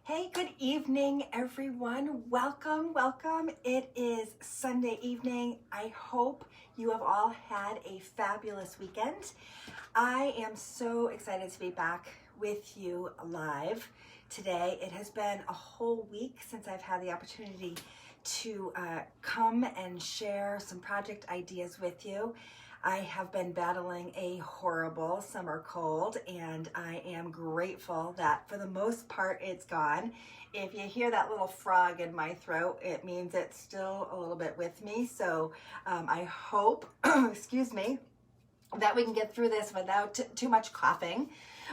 Hey, good evening, everyone. Welcome, welcome. It is Sunday evening. I hope you have all had a fabulous weekend. I am so excited to be back with you live today. It has been a whole week since I've had the opportunity to come and share some project ideas with you. I have been battling a horrible summer cold, and I am grateful that for the most part it's gone. If you hear that little frog in my throat, it means it's still a little bit with me. So I hope, excuse me, that we can get through this without too much coughing.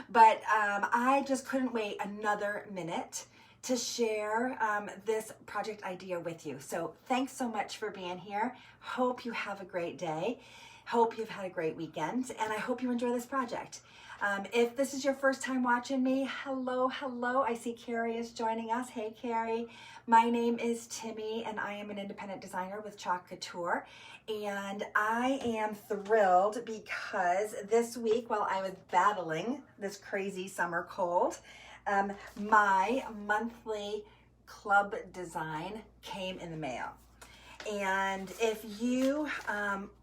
But I just couldn't wait another minute to share this project idea with you. So thanks so much for being here. Hope you have a great day. Hope you've had a great weekend, and I hope you enjoy this project. If this is your first time watching me, hello. I see Carrie is joining us. Hey, Carrie. My name is Timmy, and I am an independent designer with Club Couture. And I am thrilled because this week, while I was battling this crazy summer cold, my monthly club design came in the mail. And if you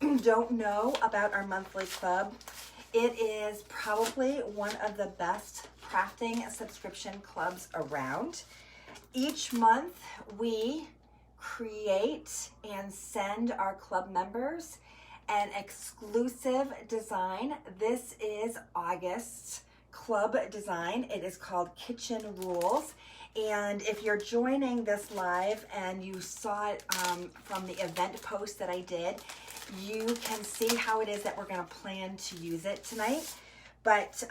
don't know about our monthly club, it is probably one of the best crafting subscription clubs around. Each month we create and send our club members an exclusive design. This is August's club design. It is called Kitchen Rules. And if you're joining this live and you saw it from the event post that I did, you can see how it is that we're going to plan to use it tonight. But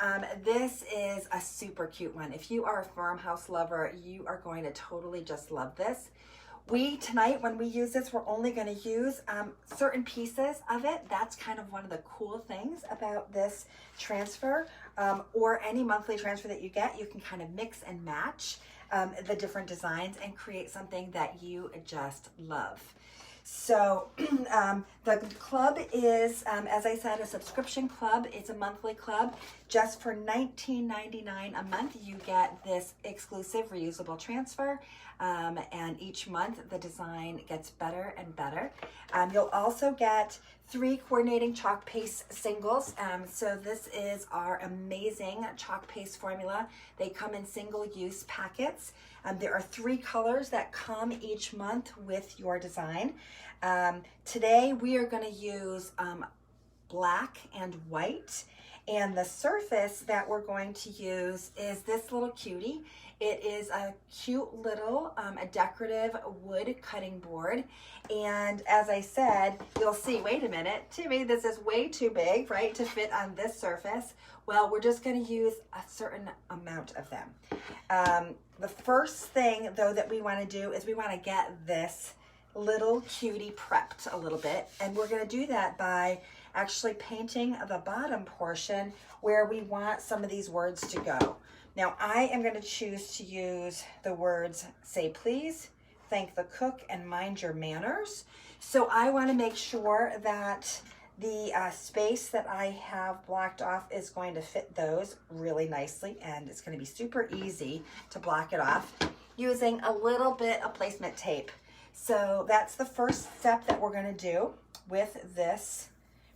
this is a super cute one. If you are a Farmhouse lover, you are going to totally just love this. Tonight, when we use this, we're only going to use certain pieces of it. That's kind of one of the cool things about this transfer, or any monthly transfer that you get. You can kind of mix and match the different designs and create something that you just love. So the club is, as I said, a subscription club. It's a monthly club. Just for $19.99 a month, you get this exclusive reusable transfer. And each month the design gets better and better. You'll also get 3 coordinating chalk paste singles. So this is our amazing chalk paste formula. They come in single-use packets. There are 3 colors that come each month with your design. Today we are going to use black and white. And the surface that we're going to use is this little cutie. It is a cute little a decorative wood cutting board. And as I said, you'll see, wait a minute, Timmy, this is way too big, right, to fit on this surface. Well, we're just going to use a certain amount of them. The first thing, though, that we want to do is we want to get this little cutie prepped a little bit. And we're going to do that by actually painting the bottom portion where we want some of these words to go. Now, I am going to choose to use the words "say please," "thank the cook," and "mind your manners." So I want to make sure that the space that I have blocked off is going to fit those really nicely, and it's going to be super easy to block it off using a little bit of placement tape. So that's the first step that we're going to do with this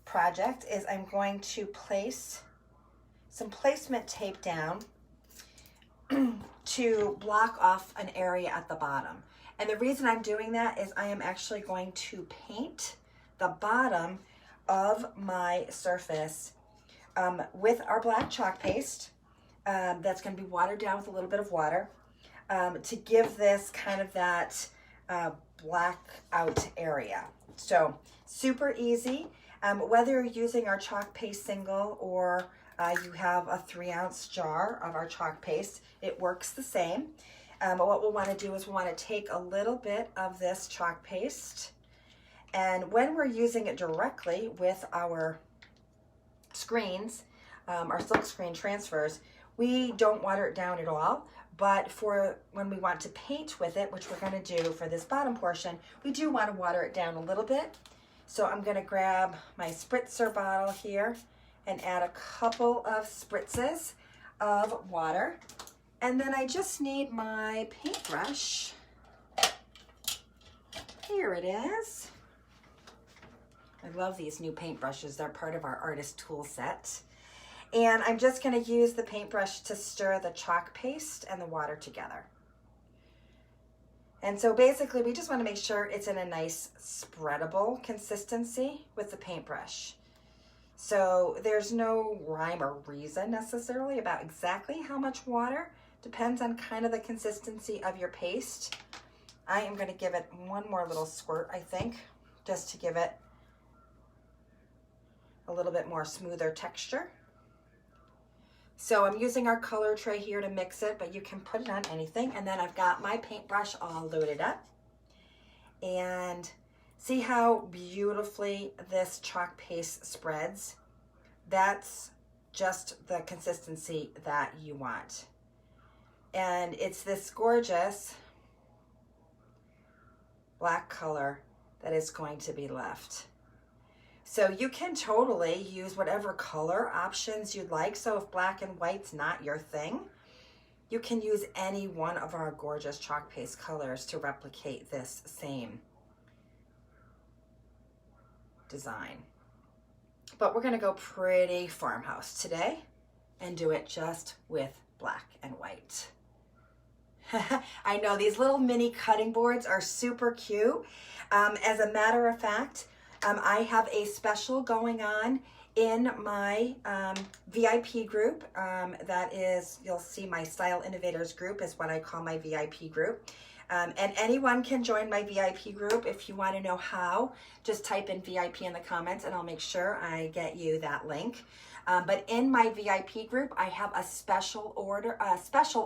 project. Is I'm going to place some placement tape down to block off an area at the bottom. And the reason I'm doing that is I am actually going to paint the bottom of my surface with our black chalk paste. That's going to be watered down with a little bit of water to give this kind of that black out area. So super easy. Whether you're using our chalk paste single or you have a 3-ounce jar of our chalk paste, it works the same. But what we'll want to do is we want to take a little bit of this chalk paste, and when we're using it directly with our screens, our silk screen transfers, we don't water it down at all. But for when we want to paint with it, which we're going to do for this bottom portion, we do want to water it down a little bit. So I'm going to grab my spritzer bottle here and add a couple of spritzes of water. And then I just need my paintbrush. Here it is. I love these new paintbrushes. They're part of our artist tool set. And I'm just going to use the paintbrush to stir the chalk paste and the water together. And so basically we just want to make sure it's in a nice spreadable consistency with the paintbrush. So there's no rhyme or reason necessarily about exactly how much water. Depends on kind of the consistency of your paste. I am going to give it one more little squirt, I think, just to give it a little bit more smoother texture. So I'm using our color tray here to mix it, but you can put it on anything. And then I've got my paintbrush all loaded up. And see how beautifully this chalk paste spreads? That's just the consistency that you want. And it's this gorgeous black color that is going to be left. So you can totally use whatever color options you'd like. So if black and white's not your thing, you can use any one of our gorgeous chalk paste colors to replicate this same design. But we're gonna go pretty farmhouse today and do it just with black and white. I know these little mini cutting boards are super cute. As a matter of fact, I have a special going on in my VIP group. That is, you'll see my Style Innovators group is what I call my VIP group. And anyone can join my VIP group. If you want to know how, just type in VIP in the comments and I'll make sure I get you that link. But in my VIP group, I have a special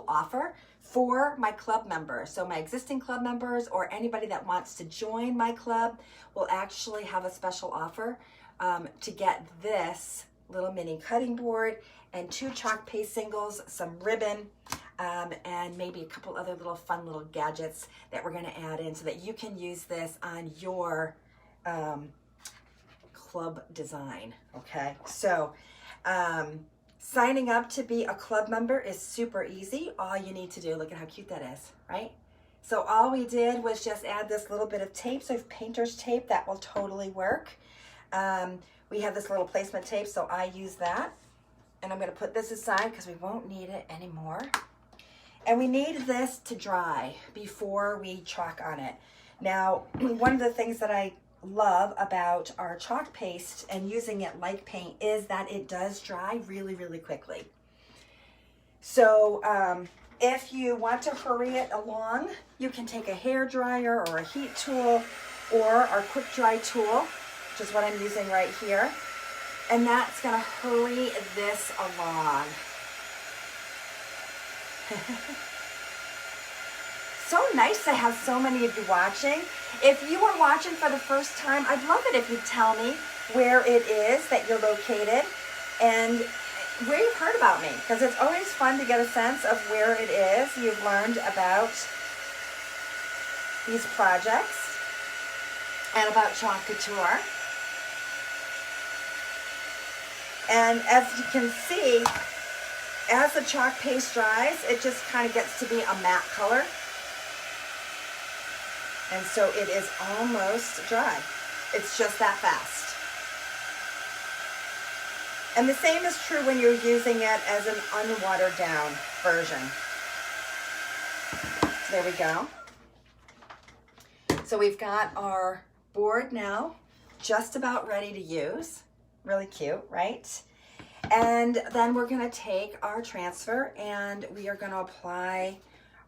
offer for my club members. So my existing club members or anybody that wants to join my club will actually have a special offer to get this little mini cutting board and 2 chalk paste singles, some ribbon, and maybe a couple other little fun little gadgets that we're gonna add in so that you can use this on your club design, okay? So signing up to be a club member is super easy. All you need to do, look at how cute that is, right? So all we did was just add this little bit of tape. So if painter's tape, that will totally work. We have this little placement tape, so I use that. And I'm gonna put this aside because we won't need it anymore. And we need this to dry before we chalk on it. Now, one of the things that I love about our chalk paste and using it like paint is that it does dry really, really quickly. So if you want to hurry it along, you can take a hair dryer or a heat tool or our quick dry tool, which is what I'm using right here. And that's gonna hurry this along. So nice to have so many of you watching. If you are watching for the first time, I'd love it if you'd tell me where it is that you're located and where you've heard about me, because it's always fun to get a sense of where it is you've learned about these projects and about Club Couture. And as you can see, as the chalk paste dries, it just kind of gets to be a matte color. And so it is almost dry. It's just that fast. And the same is true when you're using it as an unwatered down version. So there we go. So we've got our board now just about ready to use. Really cute, right? And then we're gonna take our transfer and we are gonna apply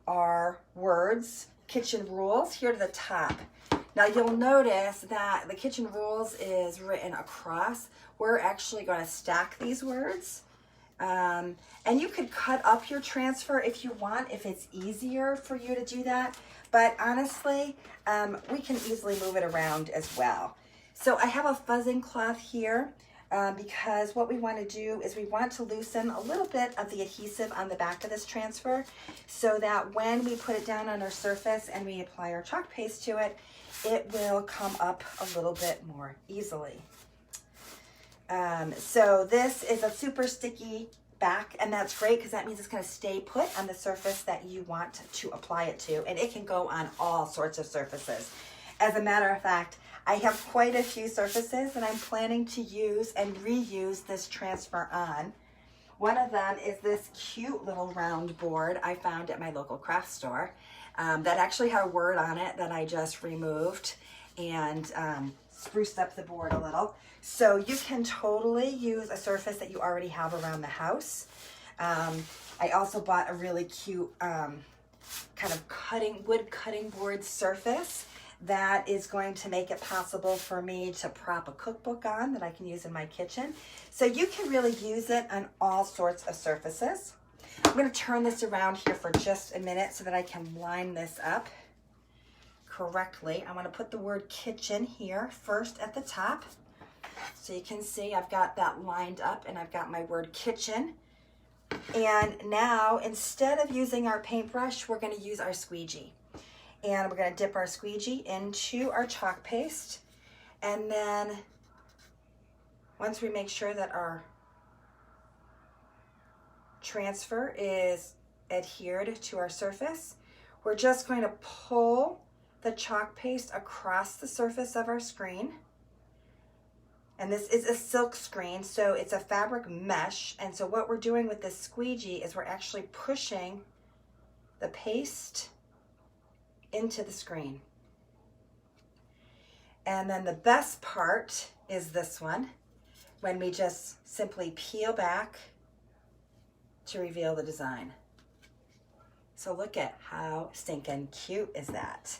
our words, kitchen rules, here to the top. Now you'll notice that the kitchen rules is written across. We're actually gonna stack these words. And you could cut up your transfer if you want, if it's easier for you to do that. But honestly, we can easily move it around as well. So I have a fuzzing cloth here because what we want to do is we want to loosen a little bit of the adhesive on the back of this transfer so that when we put it down on our surface and we apply our chalk paste to it, it will come up a little bit more easily. So this is a super sticky back, and that's great because that means it's going to stay put on the surface that you want to apply it to, and it can go on all sorts of surfaces. As a matter of fact, I have quite a few surfaces that I'm planning to use and reuse this transfer on. One of them is this cute little round board I found at my local craft store that actually had a word on it that I just removed and spruced up the board a little. So you can totally use a surface that you already have around the house. I also bought a really cute kind of wood cutting board surface that is going to make it possible for me to prop a cookbook on that I can use in my kitchen. So you can really use it on all sorts of surfaces. I'm going to turn this around here for just a minute so that I can line this up correctly. I'm going to put the word kitchen here first at the top. So you can see I've got that lined up and I've got my word kitchen. And now instead of using our paintbrush, we're going to use our squeegee. And we're going to dip our squeegee into our chalk paste. And then once we make sure that our transfer is adhered to our surface, we're just going to pull the chalk paste across the surface of our screen. And this is a silk screen, so it's a fabric mesh. And so what we're doing with this squeegee is we're actually pushing the paste into the screen. And then the best part is this one, when we just simply peel back to reveal the design. So look at how stinking cute is that.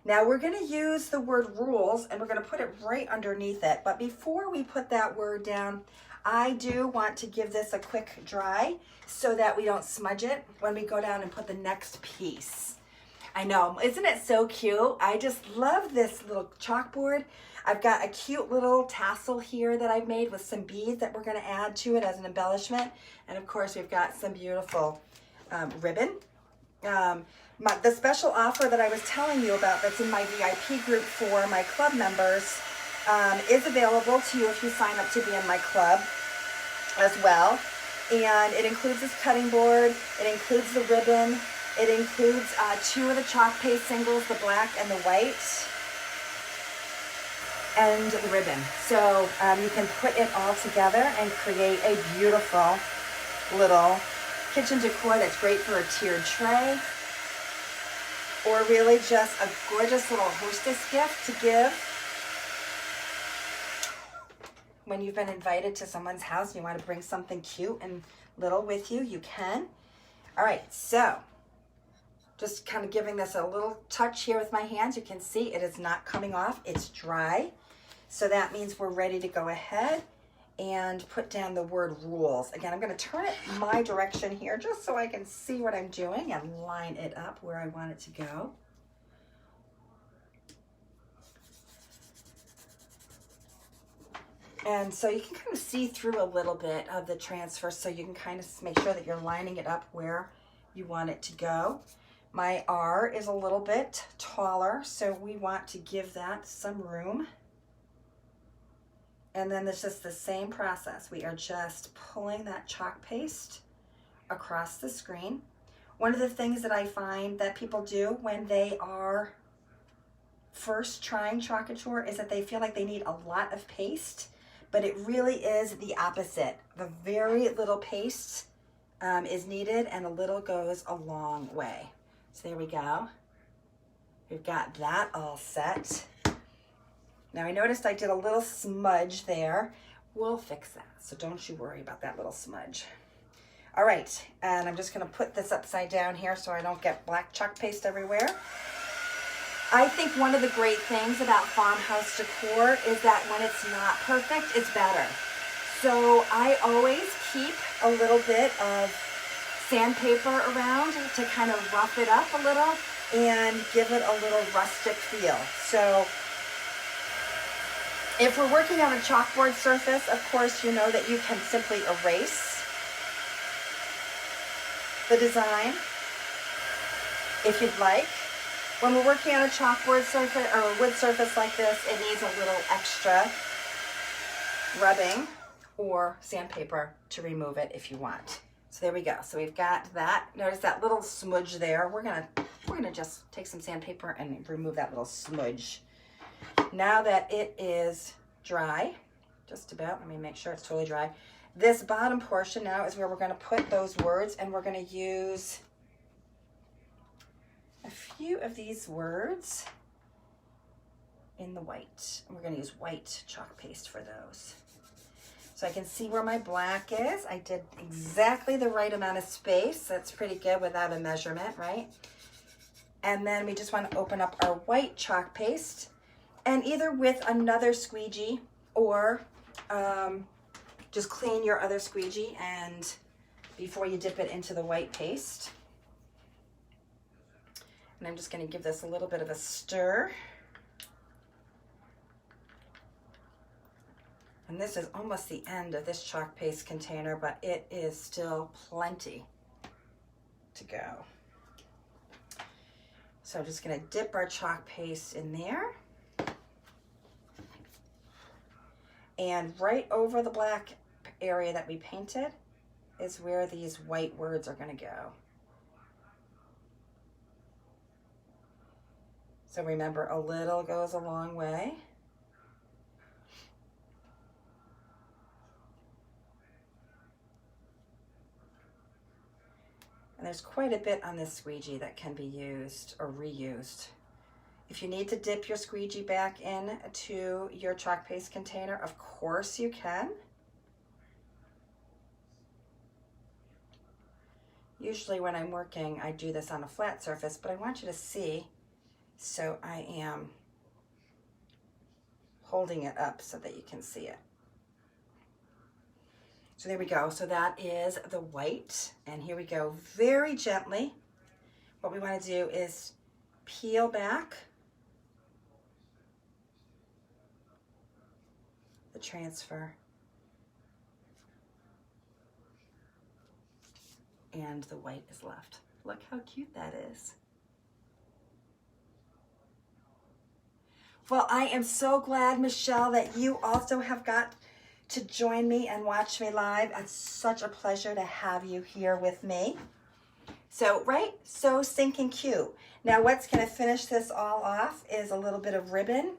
Now we're going to use the word rules and we're going to put it right underneath it. But before we put that word down, I do want to give this a quick dry so that we don't smudge it when we go down and put the next piece. I know, isn't it so cute? I just love this little chalkboard. I've got a cute little tassel here that I've made with some beads that we're going to add to it as an embellishment. And of course, we've got some beautiful ribbon. The special offer that I was telling you about that's in my VIP group for my club members is available to you if you sign up to be in my club as well. And it includes this cutting board, it includes the ribbon, it includes 2 of the chalk paste singles, the black and the white, and the ribbon. So you can put it all together and create a beautiful little kitchen decor that's great for a tiered tray, or really just a gorgeous little hostess gift to give when you've been invited to someone's house and you want to bring something cute and little with you, you can. All right, so just kind of giving this a little touch here with my hands. You can see it is not coming off, it's dry. So that means we're ready to go ahead and put down the word rules. Again, I'm going to turn it my direction here just so I can see what I'm doing and line it up where I want it to go. And so you can kind of see through a little bit of the transfer, so you can kind of make sure that you're lining it up where you want it to go. My R is a little bit taller, so we want to give that some room. And then it's just the same process. We are just pulling that chalk paste across the screen. One of the things that I find that people do when they are first trying Club Couture is that they feel like they need a lot of paste, but it really is the opposite. The very little paste is needed, and a little goes a long way. So there we go. We've got that all set. Now I noticed I did a little smudge there. We'll fix that, so don't you worry about that little smudge. All right, and I'm just gonna put this upside down here so I don't get black chalk paste everywhere. I think one of the great things about Farmhouse decor is that when it's not perfect, it's better. So I always keep a little bit of sandpaper around to kind of rough it up a little and give it a little rustic feel. So if we're working on a chalkboard surface, of course, you know that you can simply erase the design if you'd like. When we're working on a chalkboard surface or a wood surface like this, it needs a little extra rubbing or sandpaper to remove it if you want. So there we go. So we've got that. Notice that little smudge there. We're gonna just take some sandpaper and remove that little smudge. Now that it is dry, just about, let me make sure it's totally dry. This bottom portion now is where we're gonna put those words, and we're gonna use a few of these words in the white. And we're gonna use white chalk paste for those. So I can see where my black is. I did exactly the right amount of space. That's pretty good without a measurement, right? And then we just want to open up our white chalk paste, and either with another squeegee or just clean your other squeegee and before you dip it into the white paste. And I'm just going to give this a little bit of a stir. And this is almost the end of this chalk paste container, but it is still plenty to go. So I'm just gonna dip our chalk paste in there. And right over the black area that we painted is where these white words are gonna go. So remember, a little goes a long way. And there's quite a bit on this squeegee that can be used or reused. If you need to dip your squeegee back into your chalk paste container, of course you can. Usually when I'm working, I do this on a flat surface, but I want you to see, so I am holding it up so that you can see it. So there we go. So that is the white. And here we go, very gently. What we want to do is peel back the transfer. And the white is left. Look how cute that is. Well, I am so glad, Michelle, that you also have got to join me and watch me live. It's such a pleasure to have you here with me. So, right? So stinking cute. Now what's gonna finish this all off is a little bit of ribbon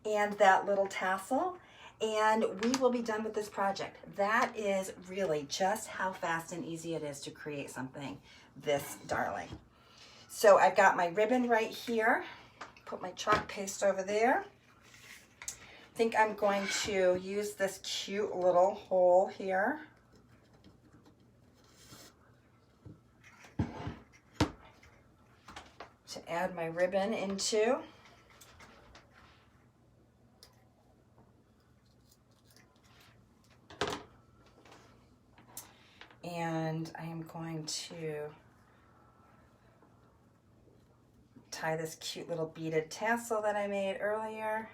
and that little tassel, and we will be done with this project. That is really just how fast and easy it is to create something this darling. So I've got my ribbon right here. Put my chalk paste over there. I think I'm going to use this cute little hole here. To add my ribbon into. And I am going to tie this cute little beaded tassel that I made earlier.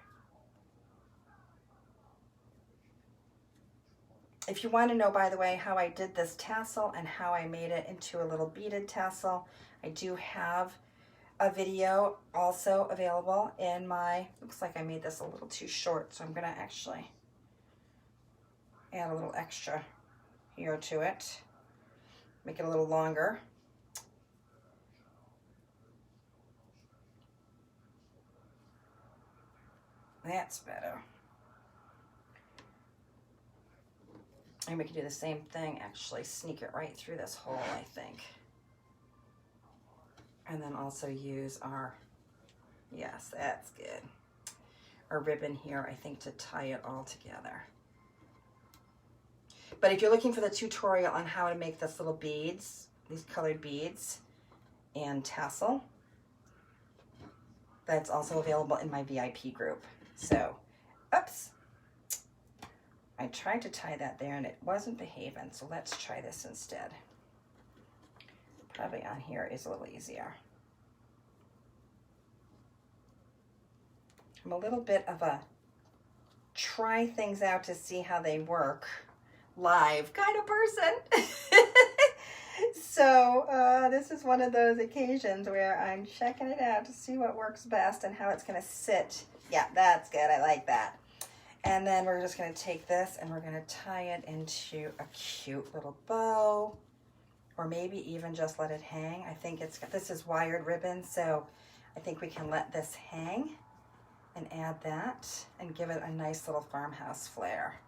If you want to know, by the way, how I did this tassel and how I made it into a little beaded tassel, I do have a video also available in my, looks like I made this a little too short, so I'm going to actually add a little extra here to it, make it a little longer. That's better. And we can do the same thing, actually sneak it right through this hole, I think. And then also use our, yes, that's good, our ribbon here, I think, to tie it all together. But if you're looking for the tutorial on how to make this little beads, these colored beads and tassel, that's also available in my VIP group. So, oops. I tried to tie that there and it wasn't behaving, so let's try this instead. Probably on here is a little easier. I'm a little bit of a try things out to see how they work live kind of person. So this is one of those occasions where I'm checking it out to see what works best and how it's going to sit. Yeah, that's good. I like that. And then we're just gonna take this and we're gonna tie it into a cute little bow, or maybe even just let it hang. I think this is wired ribbon, so I think we can let this hang and add that and give it a nice little farmhouse flair.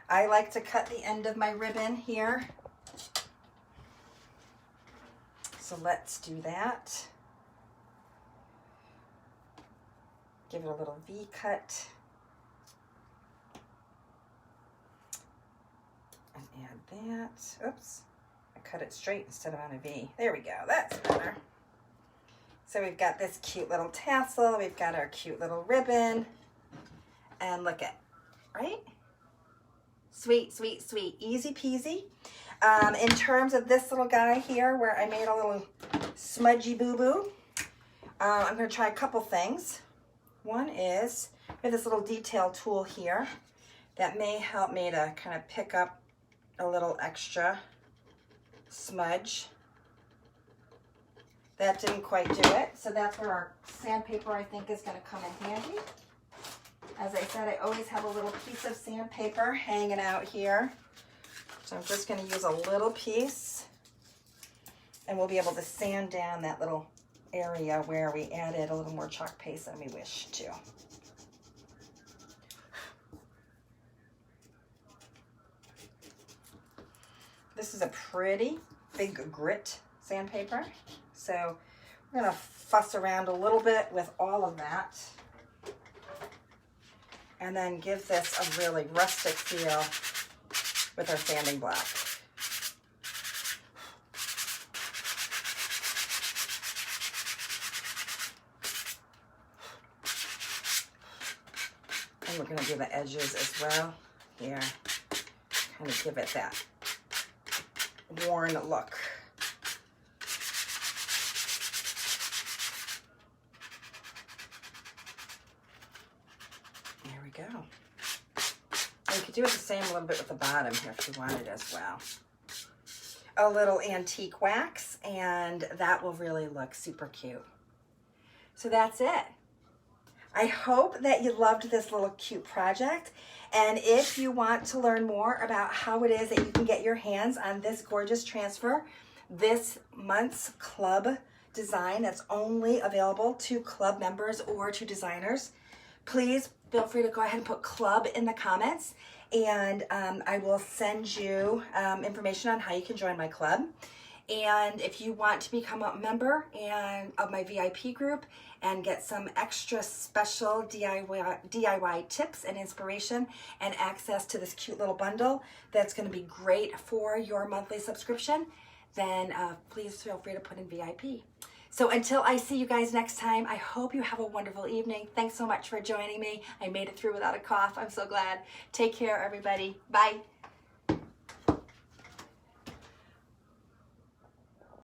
I like to cut the end of my ribbon here. So let's do that. Give it a little V cut. And add that. Oops, I cut it straight instead of on a V. There we go, that's better. So we've got this cute little tassel, we've got our cute little ribbon, and look at, right? Sweet, sweet, sweet, easy peasy. In terms of this little guy here, where I made a little smudgy boo-boo, I'm gonna try a couple things. One is, we have this little detail tool here that may help me to kind of pick up a little extra smudge. That didn't quite do it, so that's where our sandpaper, I think, is going to come in handy. As I said, I always have a little piece of sandpaper hanging out here. So I'm just going to use a little piece, and we'll be able to sand down that little area where we added a little more chalk paste than we wish to. This is a pretty big grit sandpaper. So we're going to fuss around a little bit with all of that and then give this a really rustic feel with our sanding block. And we're going to do the edges as well here, kind of give it that worn look. Go. And you could do it the same a little bit with the bottom here if you wanted as well. A little antique wax, and that will really look super cute. So that's it. I hope that you loved this little cute project, and if you want to learn more about how it is that you can get your hands on this gorgeous transfer, this month's club design that's only available to club members or to designers, please feel free to go ahead and put club in the comments, and I will send you information on how you can join my club. And if you want to become a member of my VIP group and get some extra special DIY tips and inspiration and access to this cute little bundle that's going to be great for your monthly subscription, then please feel free to put in VIP. So until I see you guys next time, I hope you have a wonderful evening. Thanks so much for joining me. I made it through without a cough. I'm so glad. Take care, everybody. Bye.